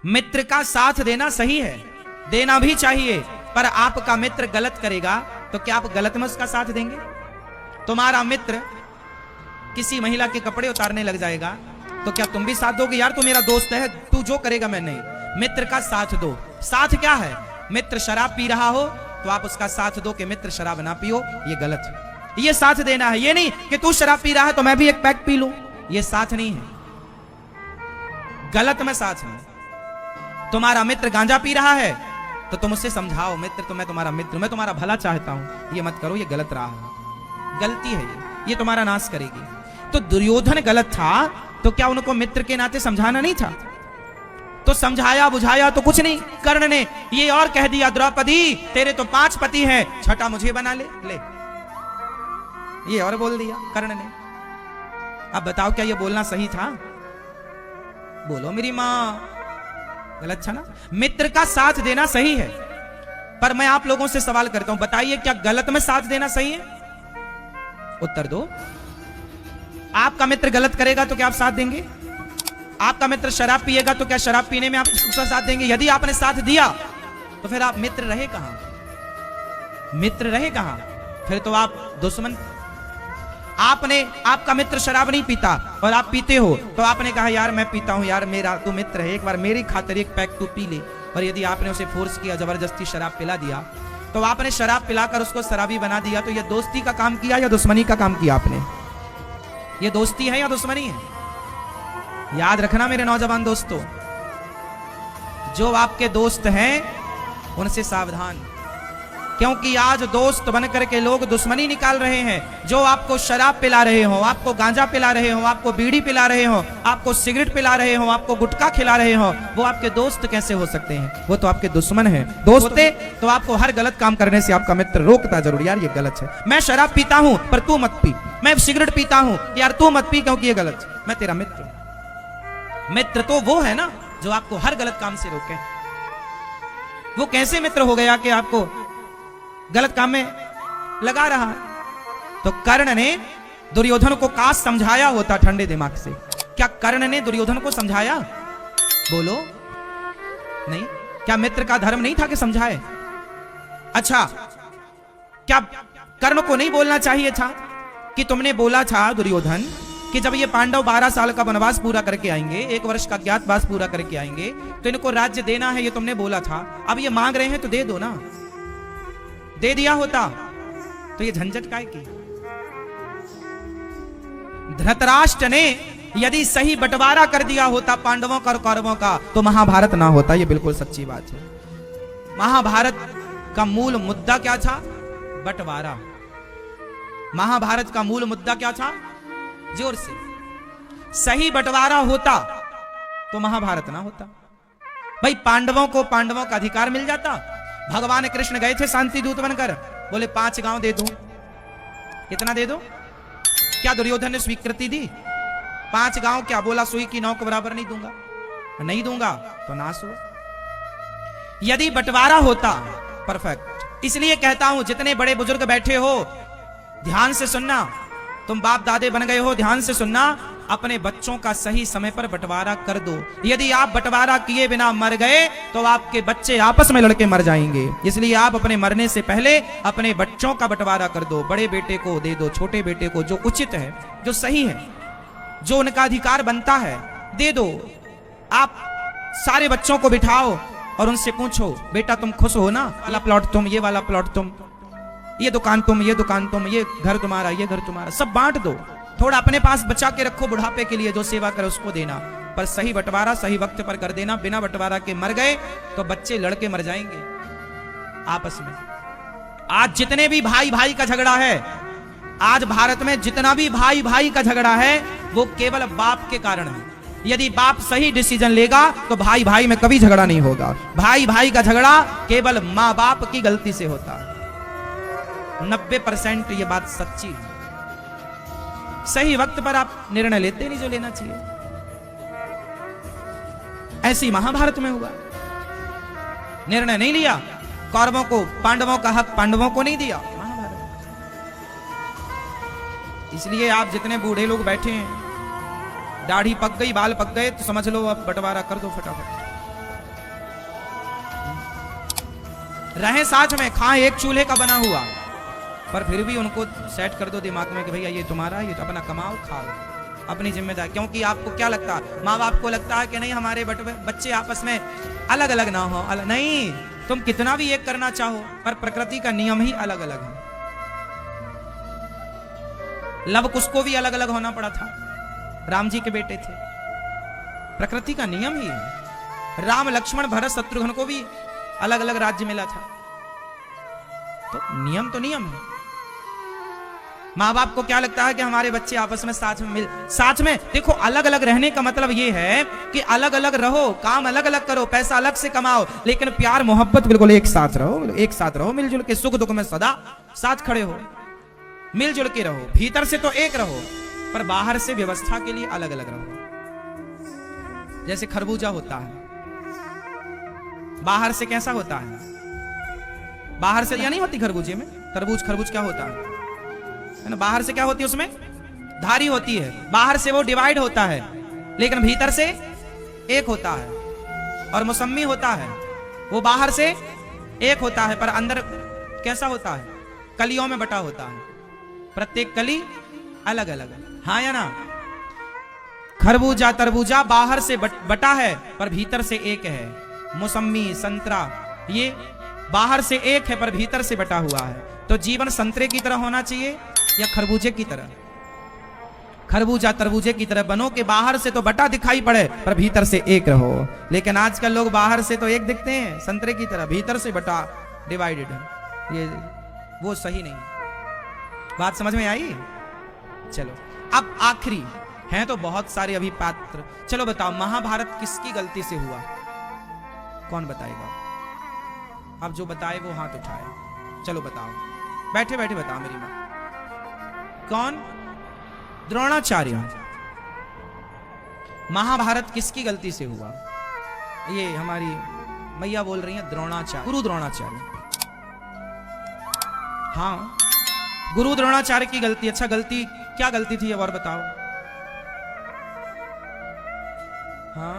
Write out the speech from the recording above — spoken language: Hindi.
मित्र का साथ देना सही है, देना भी चाहिए, पर आपका मित्र गलत करेगा तो क्या आप गलत में उसका साथ देंगे? तुम्हारा मित्र किसी महिला के कपड़े उतारने लग जाएगा तो क्या तुम भी साथ दोगे? यार तू मेरा दोस्त है, तू जो करेगा मैं नहीं। मित्र का साथ दो। साथ क्या है? मित्र शराब पी रहा हो तो आप उसका साथ दो कि मित्र शराब ना पियो, ये गलत है। ये साथ देना है, ये नहीं कि तू शराब पी रहा है तो मैं भी एक पैक पी लूं, ये साथ नहीं है, गलत में साथ नहीं। तुम्हारा मित्र गांजा पी रहा है तो तुम उससे समझाओ, मित्र तो मैं तुम्हारा मित्र, मैं तुम्हारा भला चाहता हूं, ये मत करो, ये गलत रहा है, गलती है ये तुम्हारा नाश करेगी। तो दुर्योधन गलत था तो क्या उनको मित्र के नाते समझाना नहीं था? तो समझाया बुझाया तो कुछ नहीं। कर्ण ने ये और कह दिया, द्रौपदी तेरे तो 5 पति हैं, छठा मुझे बना ले, ये और बोल दिया कर्ण ने। अब बताओ क्या ये बोलना सही था? बोलो मेरी मां, गलत था ना? मित्र का साथ देना सही है, पर मैं आप लोगों से सवाल करता हूं, बताइए क्या गलत में साथ देना सही है? उत्तर दो। आपका मित्र गलत करेगा तो क्या आप साथ देंगे? आपका मित्र शराब पिएगा तो क्या शराब पीने में आप उसका साथ देंगे? यदि आपने साथ दिया तो फिर आप मित्र रहे कहां? मित्र रहे कहां? फिर तो आप दुश्मन। आपका मित्र शराब नहीं पीता और आप पीते हो तो आपने कहा यार मैं पीता हूं, यार मेरा तू मित्र है, एक बार मेरी खातिर एक पैक तू पी ले। और यदि आपने उसे फोर्स किया, जबरदस्ती शराब पिला दिया, तो आपने शराब पिलाकर उसको शराबी बना दिया, तो यह दोस्ती का काम किया या दुश्मनी का काम किया आपने? ये दोस्ती है या दुश्मनी है? याद रखना मेरे नौजवान दोस्तों, जो आपके दोस्त हैं उनसे सावधान, क्योंकि आज दोस्त बनकर के लोग दुश्मनी निकाल रहे हैं। जो आपको शराब पिला रहे हो, आपको गांजा पिला रहे हो, आपको बीड़ी पिला रहे हो, आपको सिगरेट पिला रहे हो, आपको गुटखा खिला रहे हो, वो आपके दोस्त कैसे हो सकते हैं? वो तो आपके दुश्मन हैं। दोस्त होते तो आपको हर गलत काम करने से आपका मित्र रोकता जरूर, यार ये गलत है, मैं शराब पीता हूं पर तू मत पी, मैं सिगरेट पीता हूं यार तू मत पी क्योंकि ये गलत, मैं तेरा मित्र हूं। मित्र तो वो है ना जो आपको हर गलत काम से रोके। वो कैसे मित्र हो गया कि आपको गलत काम में लगा रहा है? तो कर्ण ने दुर्योधन को काश समझाया होता ठंडे दिमाग से। क्या कर्ण ने दुर्योधन को समझाया? बोलो नहीं। क्या मित्र का धर्म नहीं था कि समझाए? अच्छा, क्या कर्ण को नहीं बोलना चाहिए था कि तुमने बोला था दुर्योधन कि जब ये पांडव 12 साल का वनवास पूरा करके आएंगे, 1 वर्ष का ज्ञातवास पूरा करके आएंगे, तो इनको राज्य देना है, ये तुमने बोला था, अब ये मांग रहे हैं तो दे दो ना। दे दिया होता तो ये झंझट काहे की? धृतराष्ट्र ने यदि सही बंटवारा कर दिया होता पांडवों का और कौरवों का तो महाभारत ना होता, ये बिल्कुल सच्ची बात है। महाभारत का मूल मुद्दा क्या था? बंटवारा। महाभारत का मूल मुद्दा क्या था? जोर से, सही बंटवारा होता तो महाभारत ना होता। भाई पांडवों को पांडवों का अधिकार मिल जाता। भगवान कृष्ण गए थे शांति दूत बनकर, बोले 5 गांव दे दो। कितना दे दो? क्या दुर्योधन ने स्वीकृति दी? 5 गांव क्या? बोला सुई की 9 के बराबर नहीं दूंगा, नहीं दूंगा तो नाश हो। यदि बंटवारा होता, परफेक्ट। इसलिए कहता हूं जितने बड़े बुजुर्ग बैठे हो ध्यान से सुनना, तुम बाप दादे बन गए हो, ध्यान से सुनना, अपने बच्चों का सही समय पर बंटवारा कर दो। यदि आप बंटवारा किए बिना मर गए तो आपके बच्चे आपस में लड़के मर जाएंगे। इसलिए आप अपने मरने से पहले अपने बच्चों का बंटवारा कर दो। बड़े बेटे को दे दो, छोटे बेटे को, जो उचित है, जो सही है, जो उनका अधिकार बनता है, दे दो। आप सारे बच्चों को बिठाओ और उनसे पूछो, बेटा तुम खुश हो ना? वाला प्लॉट तुम, ये वाला प्लॉट तुम, ये दुकान तुम, ये दुकान तुम, ये घर तुम्हारा, ये घर तुम्हारा, सब बांट दो। थोड़ा अपने पास बचा के रखो बुढ़ापे के लिए, जो सेवा करे उसको देना, पर सही बंटवारा सही वक्त पर कर देना। बिना बंटवारा के मर गए तो बच्चे लड़के मर जाएंगे आपस में। आज जितने भी भाई भाई का झगड़ा है, आज भारत में जितना भी भाई भाई का झगड़ा है, वो केवल बाप के कारण है। यदि बाप सही डिसीजन लेगा तो भाई भाई में कभी झगड़ा नहीं होगा। भाई भाई का झगड़ा केवल माँ बाप की गलती से होता है। 90% ये बात सच्ची है। सही वक्त पर आप निर्णय लेते नहीं जो लेना चाहिए। ऐसी महाभारत में हुआ, निर्णय नहीं लिया, कौरवों को, पांडवों का हक पांडवों को नहीं दिया। महाभारत। इसलिए आप जितने बूढ़े लोग बैठे हैं, दाढ़ी पक गई, बाल पक गए, तो समझ लो अब बंटवारा कर दो फटाफट। रहे साथ में, खाएं एक चूल्हे का बना हुआ, पर फिर भी उनको सेट कर दो दिमाग में कि भैया ये तुम्हारा, ये तो अपना कमाओ खाओ, अपनी जिम्मेदारी। क्योंकि आपको क्या लगता है, माँ बाप को लगता है कि नहीं हमारे बच्चे आपस में अलग अलग ना हो, नहीं, तुम कितना भी एक करना चाहो, पर प्रकृति का नियम ही अलग अलग है। लव कुश को भी अलग अलग होना पड़ा था, राम जी के बेटे थे, प्रकृति का नियम ही है। राम लक्ष्मण भरत शत्रुघ्न को भी अलग अलग राज्य मिला था, तो नियम है। माँ बाप को क्या लगता है कि हमारे बच्चे आपस में साथ में देखो, अलग अलग रहने का मतलब ये है कि अलग अलग रहो, काम अलग अलग करो, पैसा अलग से कमाओ, लेकिन प्यार मोहब्बत बिल्कुल एक साथ रहो, मिलजुल के सुख दुख में सदा साथ खड़े हो, मिलजुल के रहो, भीतर से तो एक रहो, पर बाहर से व्यवस्था के लिए अलग अलग रहो। जैसे खरबूजा होता है, बाहर से कैसा होता है, बाहर से या नहीं होती खरबूजे में, खरबूज क्या होता है ना, बाहर से क्या होती है, उसमें धारी होती है, बाहर से वो डिवाइड होता है, लेकिन भीतर से एक होता है। और मौसमी होता है, वो बाहर से एक होता है, पर अंदर कैसा होता है, कलियों में बटा होता है, प्रत्येक कली अलग अलग। हाँ या ना, खरबूजा तरबूजा बाहर से बटा है, पर भीतर से एक है। मौसमी संतरा ये बाहर से एक है, पर भीतर से बटा हुआ है। तो जीवन संतरे की तरह होना चाहिए या खरबूजे की तरह, खरबूजा तरबूजे की तरह बनो कि बाहर से तो बटा दिखाई पड़े, पर भीतर से एक रहो। लेकिन आजकल लोग बाहर से तो एक दिखते हैं संतरे की तरह, भीतर से बटा डिवाइडेड है, ये वो सही नहीं। बात समझ में आई? चलो अब आखिरी हैं तो बहुत सारे अभी पात्र। चलो बताओ, महाभारत किसकी गलती से हुआ, कौन बताएगा? अब जो बताए वो हाथ उठाए। चलो बताओ, बैठे बैठे बताओ मेरी मां, कौन? द्रोणाचार्य। महाभारत किसकी गलती से हुआ? ये हमारी मैया बोल रही हैं द्रोणाचार्य, गुरु द्रोणाचार्य। हाँ, गुरु द्रोणाचार्य की गलती। अच्छा, गलती क्या गलती थी, अब और बताओ। हाँ